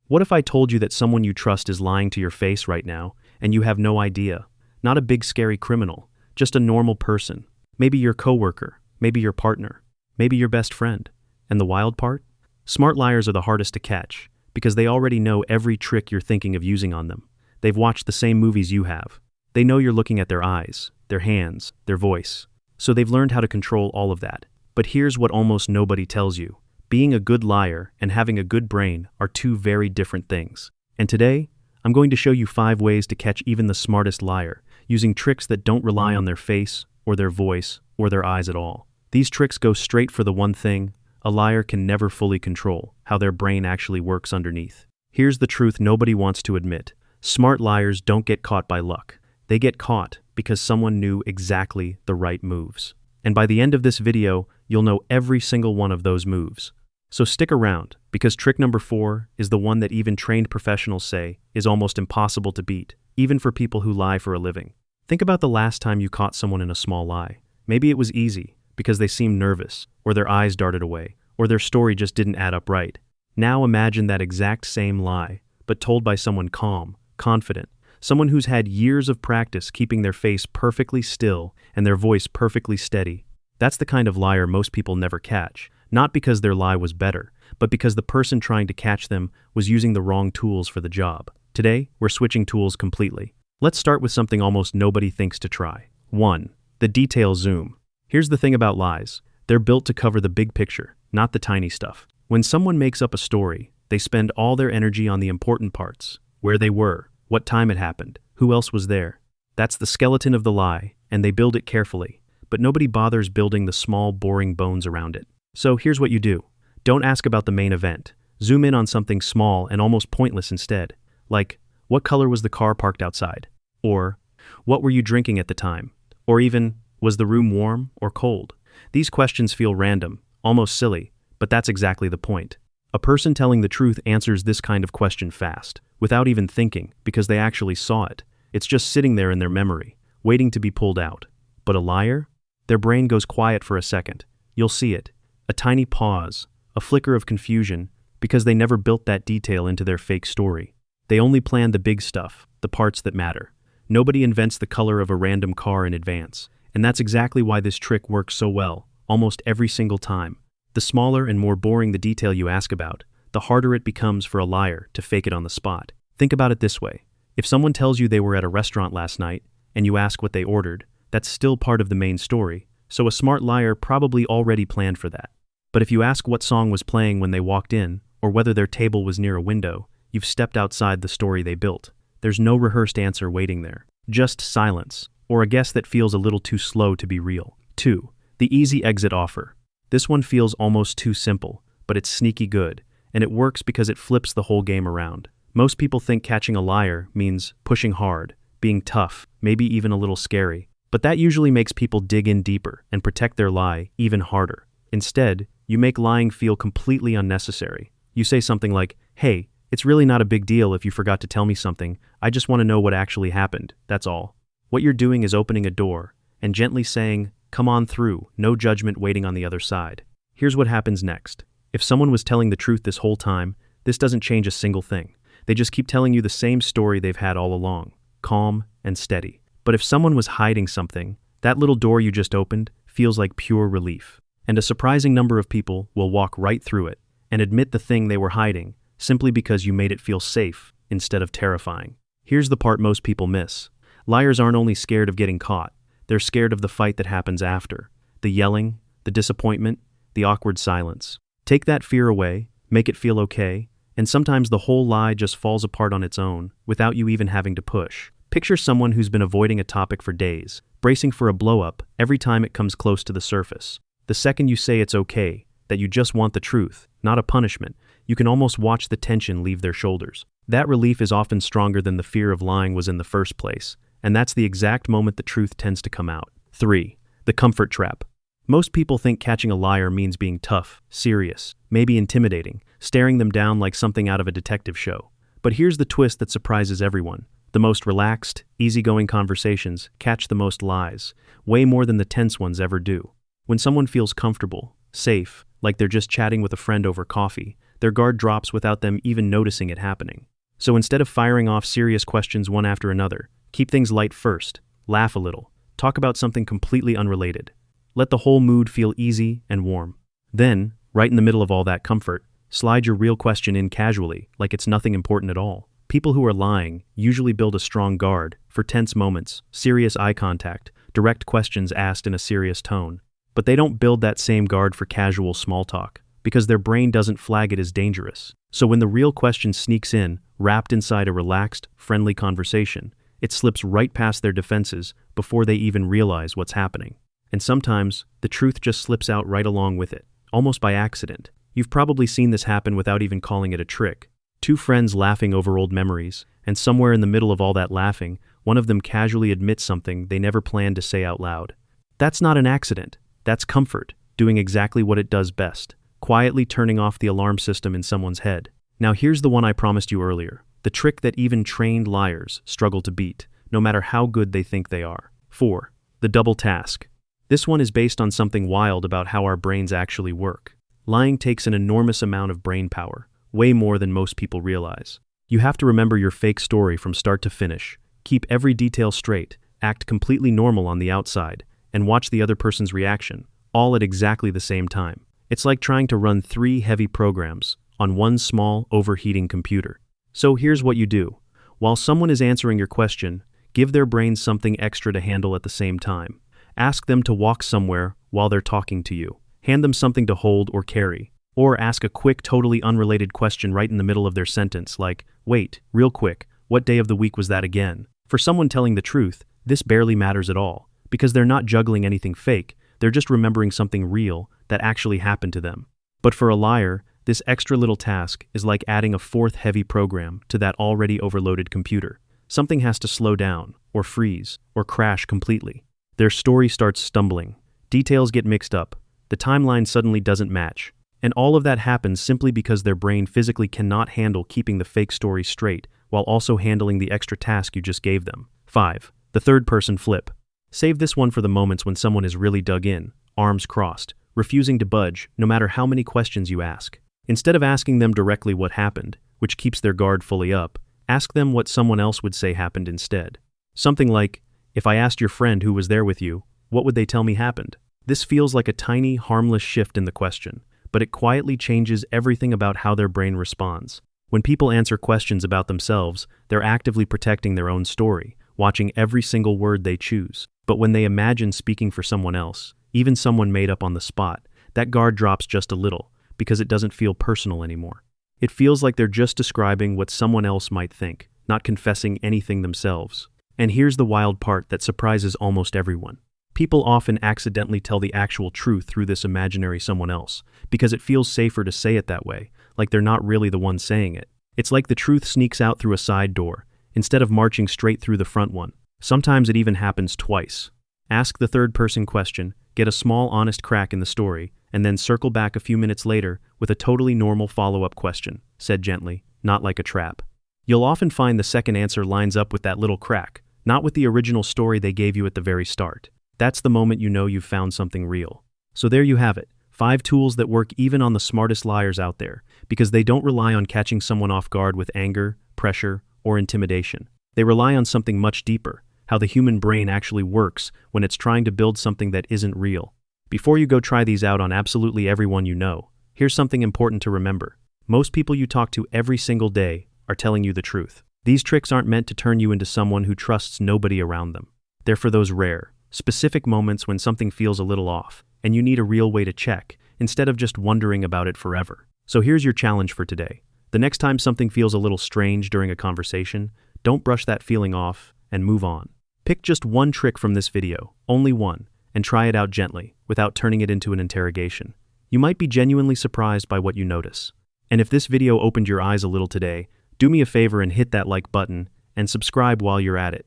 What if I told you that someone you trust is lying to your face right now, and you have no idea? Not a big scary criminal, just a normal person. Maybe your coworker, maybe your partner, maybe your best friend. And the wild part? Smart liars are the hardest to catch, because they already know every trick you're thinking of using on them. They've watched the same movies you have. They know you're looking at their eyes, their hands, their voice. So they've learned how to control all of that. But here's what almost nobody tells you. Being a good liar and having a good brain are two very different things. And today, I'm going to show you 5 ways to catch even the smartest liar, using tricks that don't rely on their face, or their voice, or their eyes at all. These tricks go straight for the one thing a liar can never fully control, how their brain actually works underneath. Here's the truth nobody wants to admit. Smart liars don't get caught by luck. They get caught because someone knew exactly the right moves. And by the end of this video, you'll know every single one of those moves. So stick around, because trick number 4 is the one that even trained professionals say is almost impossible to beat, even for people who lie for a living. Think about the last time you caught someone in a small lie. Maybe it was easy, because they seemed nervous, or their eyes darted away, or their story just didn't add up right. Now imagine that exact same lie, but told by someone calm, confident, someone who's had years of practice keeping their face perfectly still and their voice perfectly steady. That's the kind of liar most people never catch, not because their lie was better, but because the person trying to catch them was using the wrong tools for the job. Today, we're switching tools completely. Let's start with something almost nobody thinks to try. 1. The detail zoom. Here's the thing about lies. They're built to cover the big picture, not the tiny stuff. When someone makes up a story, they spend all their energy on the important parts. Where they were, what time it happened, who else was there. That's the skeleton of the lie, and they build it carefully. But nobody bothers building the small, boring bones around it. So here's what you do. Don't ask about the main event. Zoom in on something small and almost pointless instead. Like, what color was the car parked outside? Or, what were you drinking at the time? Or even, was the room warm or cold? These questions feel random, almost silly, but that's exactly the point. A person telling the truth answers this kind of question fast, without even thinking, because they actually saw it. It's just sitting there in their memory, waiting to be pulled out. But a liar? Their brain goes quiet for a second. You'll see it. A tiny pause, a flicker of confusion, because they never built that detail into their fake story. They only planned the big stuff, the parts that matter. Nobody invents the color of a random car in advance. And that's exactly why this trick works so well, almost every single time. The smaller and more boring the detail you ask about, the harder it becomes for a liar to fake it on the spot. Think about it this way. If someone tells you they were at a restaurant last night, and you ask what they ordered, that's still part of the main story, so a smart liar probably already planned for that. But if you ask what song was playing when they walked in, or whether their table was near a window, you've stepped outside the story they built. There's no rehearsed answer waiting there. Just silence, or a guess that feels a little too slow to be real. 2. The easy exit offer. This one feels almost too simple, but it's sneaky good, and it works because it flips the whole game around. Most people think catching a liar means pushing hard, being tough, maybe even a little scary. But that usually makes people dig in deeper and protect their lie even harder. Instead, you make lying feel completely unnecessary. You say something like, "Hey, it's really not a big deal if you forgot to tell me something. I just want to know what actually happened, that's all." What you're doing is opening a door and gently saying, "Come on through, no judgment waiting on the other side." Here's what happens next. If someone was telling the truth this whole time, this doesn't change a single thing. They just keep telling you the same story they've had all along, calm and steady. But if someone was hiding something, that little door you just opened feels like pure relief. And a surprising number of people will walk right through it and admit the thing they were hiding simply because you made it feel safe instead of terrifying. Here's the part most people miss. Liars aren't only scared of getting caught, they're scared of the fight that happens after. The yelling, the disappointment, the awkward silence. Take that fear away, make it feel okay, and sometimes the whole lie just falls apart on its own without you even having to push. Picture someone who's been avoiding a topic for days, bracing for a blow-up every time it comes close to the surface. The second you say it's okay, that you just want the truth, not a punishment, you can almost watch the tension leave their shoulders. That relief is often stronger than the fear of lying was in the first place, and that's the exact moment the truth tends to come out. 3. The comfort trap. Most people think catching a liar means being tough, serious, maybe intimidating, staring them down like something out of a detective show. But here's the twist that surprises everyone. The most relaxed, easygoing conversations catch the most lies, way more than the tense ones ever do. When someone feels comfortable, safe, like they're just chatting with a friend over coffee, their guard drops without them even noticing it happening. So instead of firing off serious questions one after another, keep things light first, laugh a little, talk about something completely unrelated. Let the whole mood feel easy and warm. Then, right in the middle of all that comfort, slide your real question in casually, like it's nothing important at all. People who are lying usually build a strong guard for tense moments, serious eye contact, direct questions asked in a serious tone. But they don't build that same guard for casual small talk, because their brain doesn't flag it as dangerous. So when the real question sneaks in, wrapped inside a relaxed, friendly conversation, it slips right past their defenses before they even realize what's happening. And sometimes, the truth just slips out right along with it, almost by accident. You've probably seen this happen without even calling it a trick. Two friends laughing over old memories, and somewhere in the middle of all that laughing, one of them casually admits something they never planned to say out loud. That's not an accident. That's comfort, doing exactly what it does best, quietly turning off the alarm system in someone's head. Now here's the one I promised you earlier, the trick that even trained liars struggle to beat, no matter how good they think they are. 4. The double task. This one is based on something wild about how our brains actually work. Lying takes an enormous amount of brain power, way more than most people realize. You have to remember your fake story from start to finish, keep every detail straight, act completely normal on the outside, and watch the other person's reaction, all at exactly the same time. It's like trying to run 3 heavy programs on one small, overheating computer. So here's what you do. While someone is answering your question, give their brain something extra to handle at the same time. Ask them to walk somewhere while they're talking to you. Hand them something to hold or carry. Or ask a quick, totally unrelated question right in the middle of their sentence, like, wait, real quick, what day of the week was that again? For someone telling the truth, this barely matters at all, because they're not juggling anything fake, they're just remembering something real that actually happened to them. But for a liar, this extra little task is like adding a 4th heavy program to that already overloaded computer. Something has to slow down, or freeze, or crash completely. Their story starts stumbling. Details get mixed up. The timeline suddenly doesn't match. And all of that happens simply because their brain physically cannot handle keeping the fake story straight while also handling the extra task you just gave them. 5. The third-person flip. Save this one for the moments when someone is really dug in, arms crossed, refusing to budge no matter how many questions you ask. Instead of asking them directly what happened, which keeps their guard fully up, ask them what someone else would say happened instead. Something like, if I asked your friend who was there with you, what would they tell me happened? This feels like a tiny, harmless shift in the question, but it quietly changes everything about how their brain responds. When people answer questions about themselves, they're actively protecting their own story, watching every single word they choose. But when they imagine speaking for someone else, even someone made up on the spot, that guard drops just a little, because it doesn't feel personal anymore. It feels like they're just describing what someone else might think, not confessing anything themselves. And here's the wild part that surprises almost everyone. People often accidentally tell the actual truth through this imaginary someone else, because it feels safer to say it that way, like they're not really the one saying it. It's like the truth sneaks out through a side door, instead of marching straight through the front one. Sometimes it even happens twice. Ask the third-person question, get a small honest crack in the story, and then circle back a few minutes later with a totally normal follow-up question, said gently, not like a trap. You'll often find the second answer lines up with that little crack, not with the original story they gave you at the very start. That's the moment you know you've found something real. So there you have it, 5 tools that work even on the smartest liars out there, because they don't rely on catching someone off guard with anger, pressure, or intimidation. They rely on something much deeper, how the human brain actually works when it's trying to build something that isn't real. Before you go try these out on absolutely everyone you know, here's something important to remember. Most people you talk to every single day are telling you the truth. These tricks aren't meant to turn you into someone who trusts nobody around them. They're for those rare, specific moments when something feels a little off, and you need a real way to check, instead of just wondering about it forever. So here's your challenge for today. The next time something feels a little strange during a conversation, don't brush that feeling off and move on. Pick just one trick from this video, only one, and try it out gently, without turning it into an interrogation. You might be genuinely surprised by what you notice. And if this video opened your eyes a little today, do me a favor and hit that like button, and subscribe while you're at it.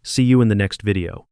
See you in the next video.